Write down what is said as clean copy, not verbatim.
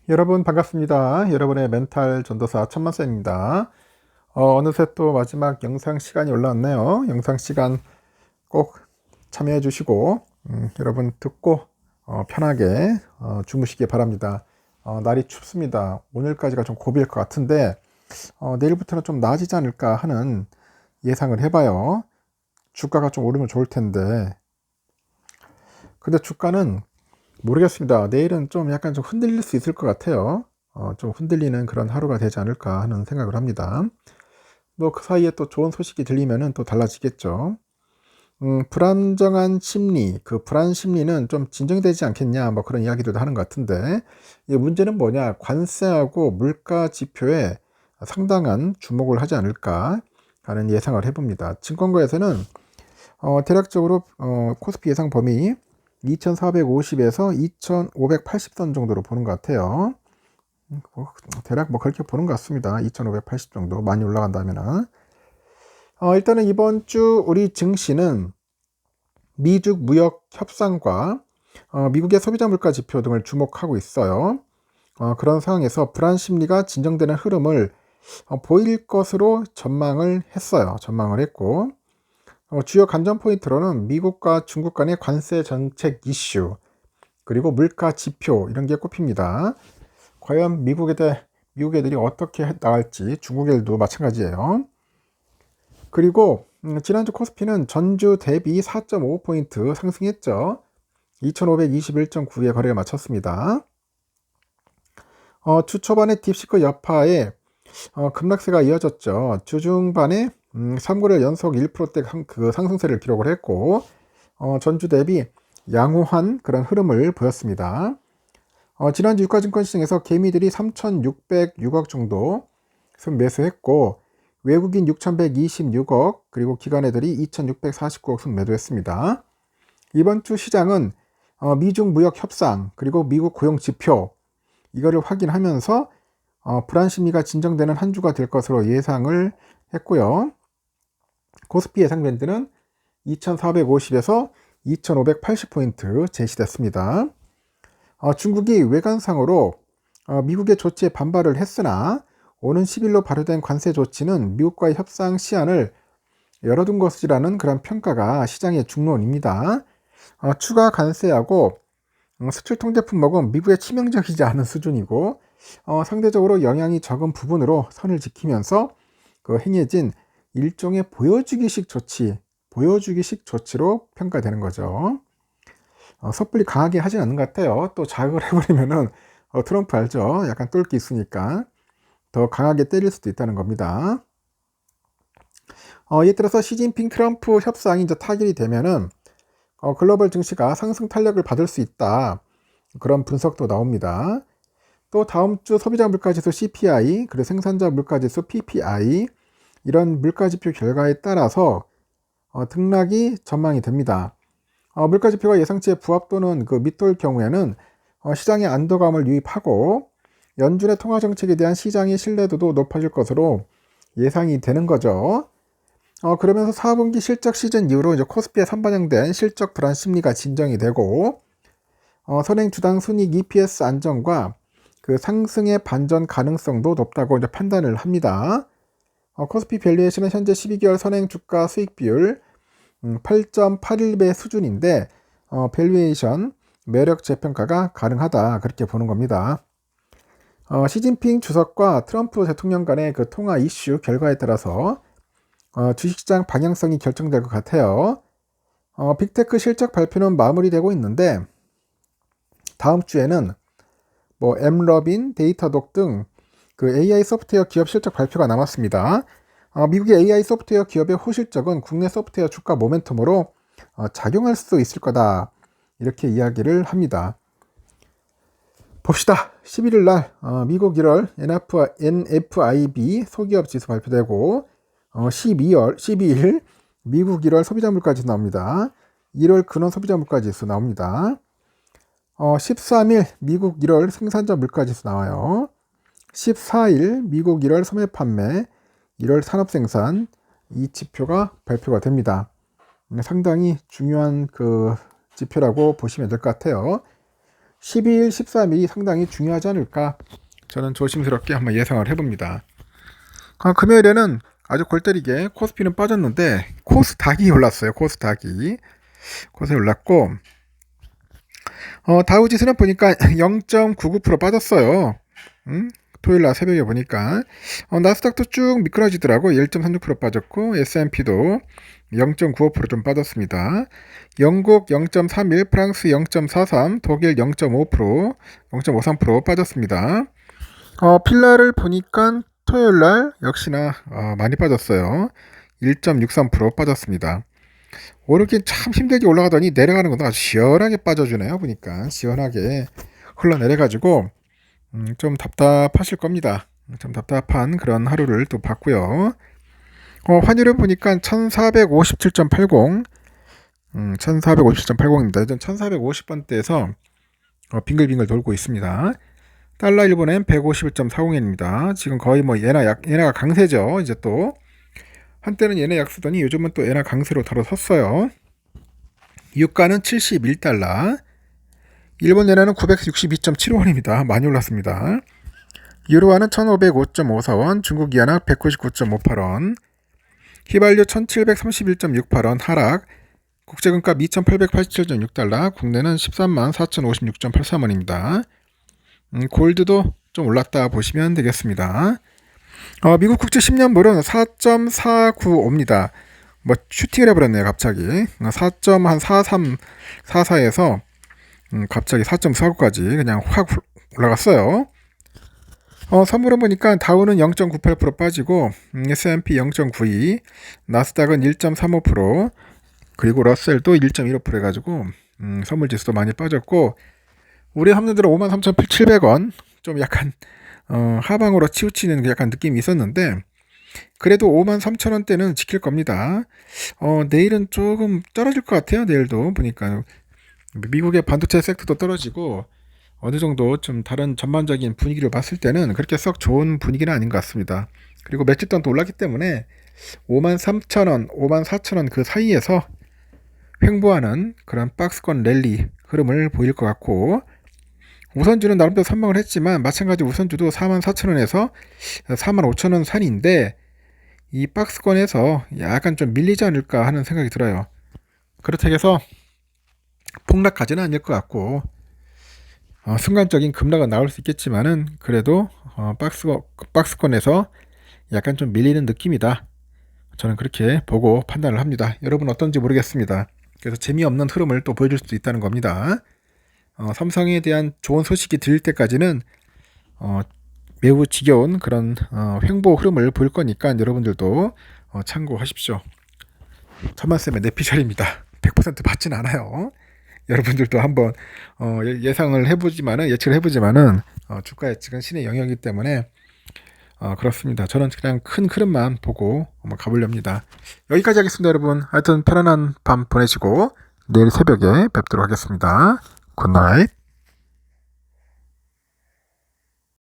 여러분 반갑습니다. 여러분의 멘탈 전도사 천만쌤입니다. 어느새 또 마지막 영상 시간이 올라왔네요. 영상 시간 꼭 참여해 주시고 여러분 듣고 편하게 주무시기 바랍니다. 날이 춥습니다. 오늘까지가 좀 고비일 것 같은데 내일부터는 좀 나아지지 않을까 하는 예상을 해봐요. 주가가 좀 오르면 좋을 텐데, 근데 주가는 모르겠습니다. 내일은 좀 약간 좀 흔들릴 수 있을 것 같아요. 좀 흔들리는 그런 하루가 되지 않을까 하는 생각을 합니다. 뭐 그 사이에 또 좋은 소식이 들리면은 또 달라지겠죠. 불안정한 심리, 그 불안 심리는 좀 진정되지 않겠냐, 뭐 그런 이야기들도 하는 것 같은데, 이 문제는 뭐냐, 관세하고 물가 지표에 상당한 주목을 하지 않을까 하는 예상을 해봅니다. 증권가에서는 대략적으로 코스피 예상 범위 2450에서 2580선 정도로 보는 것 같아요. 대략 뭐 그렇게 보는 것 같습니다. 2580 정도 많이 올라간다면은. 일단은 이번 주 우리 증시는 미중 무역 협상과 미국의 소비자 물가 지표 등을 주목하고 있어요. 그런 상황에서 불안 심리가 진정되는 흐름을 보일 것으로 전망을 했어요. 전망을 했고, 주요 관전 포인트로는 미국과 중국 간의 관세 정책 이슈, 그리고 물가 지표, 이런 게 꼽힙니다. 과연 미국 애들이 어떻게 나갈지, 중국 애들도 마찬가지예요. 그리고 지난주 코스피는 전주 대비 4.5포인트 상승했죠. 2521.9에 거래를 마쳤습니다. 주 초반에 딥시크 여파에 급락세가 이어졌죠. 주중반에 3거래 연속 1%대 상승세를 기록을 했고, 전주 대비 양호한 그런 흐름을 보였습니다. 지난주 유가증권 시장에서 개미들이 3,606억 정도 순매수했고, 외국인 6,126억, 그리고 기관애들이 2,649억 순매도했습니다. 이번 주 시장은 미중 무역 협상, 그리고 미국 고용 지표, 이거를 확인하면서 불안 심리가 진정되는 한 주가 될 것으로 예상을 했고요. 코스피 예상 밴드는 2450에서 2580포인트 제시됐습니다. 중국이 외관상으로 미국의 조치에 반발을 했으나 오는 10일로 발효된 관세 조치는 미국과의 협상 시한을 열어둔 것이라는 그런 평가가 시장의 중론입니다. 추가 관세하고 수출 통제 품목은 미국에 치명적이지 않은 수준이고, 상대적으로 영향이 적은 부분으로 선을 지키면서 행해진 일종의 보여주기식 조치로 평가되는 거죠. 섣불리 강하게 하진 않는 것 같아요. 또 자극을 해버리면은 트럼프 알죠? 약간 똘끼 있으니까 더 강하게 때릴 수도 있다는 겁니다. 예를 들어서 시진핑 트럼프 협상이 이제 타결이 되면은 글로벌 증시가 상승 탄력을 받을 수 있다, 그런 분석도 나옵니다. 또 다음 주 소비자 물가지수 CPI, 그리고 생산자 물가지수 PPI, 이런 물가지표 결과에 따라서 등락이 전망이 됩니다. 물가지표가 예상치에 부합 또는 밑돌 경우에는 시장의 안도감을 유입하고 연준의 통화정책에 대한 시장의 신뢰도도 높아질 것으로 예상이 되는 거죠. 그러면서 4분기 실적 시즌 이후로 이제 코스피에 선반영된 실적 불안 심리가 진정이 되고, 선행 주당 순이익 EPS 안정과 그 상승의 반전 가능성도 높다고 이제 판단을 합니다. 코스피 밸류에이션은 현재 12개월 선행 주가 수익 비율 8.81배 수준인데, 밸류에이션 매력 재평가가 가능하다, 그렇게 보는 겁니다. 시진핑 주석과 트럼프 대통령 간의 그 통화 이슈 결과에 따라서 주식시장 방향성이 결정될 것 같아요. 빅테크 실적 발표는 마무리되고 있는데, 다음 주에는 뭐 엠러빈, 데이터독 등 그 AI 소프트웨어 기업 실적 발표가 남았습니다. 미국의 AI 소프트웨어 기업의 호실적은 국내 소프트웨어 주가 모멘텀으로 작용할 수 있을 거다, 이렇게 이야기를 합니다. 봅시다. 11일 날 미국 1월 NFIB 소기업 지수 발표되고, 12일 미국 1월 소비자 물가 지수 나옵니다. 1월 근원 소비자 물가 지수 나옵니다. 13일 미국 1월 생산자 물가 지수 나와요. 14일 미국 1월 소매 판매, 1월 산업 생산, 이 지표가 발표가 됩니다. 상당히 중요한 그 지표라고 보시면 될 것 같아요. 12일, 13일이 상당히 중요하지 않을까 저는 조심스럽게 한번 예상을 해봅니다. 금요일에는 아주 골 때리게 코스피는 빠졌는데 코스닥이 올랐어요. 코스닥이 올랐고 다우지수는 보니까 0.99% 빠졌어요. 토요일날 새벽에 보니까 나스닥도 쭉 미끄러지더라고. 1.36% 빠졌고 S&P도 0.95% 좀 빠졌습니다. 영국 0.31, 프랑스 0.43, 독일 0.5%, 0.53% 빠졌습니다. 필라를 보니까 토요일날 역시나 많이 빠졌어요. 1.63% 빠졌습니다. 오르긴 참 힘들게 올라가더니 내려가는 것도 아주 시원하게 빠져주네요. 보니까 시원하게 흘러내려가지고 좀 답답하실 겁니다. 좀 답답한 그런 하루를 또 봤고요. 환율을 보니까 1457.80 1457.80입니다. 예전 1450번대에서 빙글빙글 돌고 있습니다. 달러 일본엔 151.40엔입니다. 지금 거의 뭐 얘네가 강세죠. 이제 또 한때는 얘네 약쓰더니 요즘은 또 얘네 강세로 바로 섰어요. 유가는 71달러. 일본 예나는 962.75원입니다. 많이 올랐습니다. 유로화는 1505.54원, 중국 이하나 199.58원, 휘발유 1731.68원 하락, 국제금값 2887.6달러, 국내는 134,056.83원입니다. 골드도 좀 올랐다 보시면 되겠습니다. 미국 국채 10년물은 4.495입니다. 뭐 슈팅을 해버렸네요. 갑자기 4.43, 44에서 갑자기 4.49까지 그냥 확 올라갔어요. 선물은 보니까 다우는 0.98% 빠지고 S&P 0.92, 나스닥은 1.35%, 그리고 러셀도 1.15% 해가지고 선물 지수도 많이 빠졌고 우리 환율들은 53,700원 좀 약간 하방으로 치우치는 약간 느낌이 있었는데 그래도 53,000원대는 지킬 겁니다. 내일은 조금 떨어질 것 같아요. 내일도 보니까 미국의 반도체 섹터도 떨어지고 어느 정도 좀 다른 전반적인 분위기를 봤을 때는 그렇게 썩 좋은 분위기는 아닌 것 같습니다. 그리고 며칠 동안 또 올랐기 때문에 53,000원, 54,000원 그 사이에서 횡보하는 그런 박스권 랠리 흐름을 보일 것 같고 우선주는 나름대로 선방을 했지만 마찬가지 우선주도 44,000원에서 45,000원 산인데 이 박스권에서 약간 좀 밀리지 않을까 하는 생각이 들어요. 그렇다고 해서 폭락하지는 않을 것 같고 순간적인 급락은 나올 수 있겠지만은 그래도 박스권에서 약간 좀 밀리는 느낌이다. 저는 그렇게 보고 판단을 합니다. 여러분 어떤지 모르겠습니다. 그래서 재미없는 흐름을 또 보여줄 수도 있다는 겁니다. 삼성에 대한 좋은 소식이 들릴 때까지는 매우 지겨운 그런 횡보 흐름을 보일 거니까 여러분들도 참고하십시오. 천만쌤의 내피셜입니다. 100% 받진 않아요. 여러분들도 한번 예상을 해보지만은 예측을 해보지만은 주가 예측은 신의 영역이기 때문에 그렇습니다. 저는 그냥 큰 흐름만 보고 한번 가보렵니다. 여기까지 하겠습니다, 여러분. 하여튼 편안한 밤 보내시고 내일 새벽에 뵙도록 하겠습니다. 굿나잇.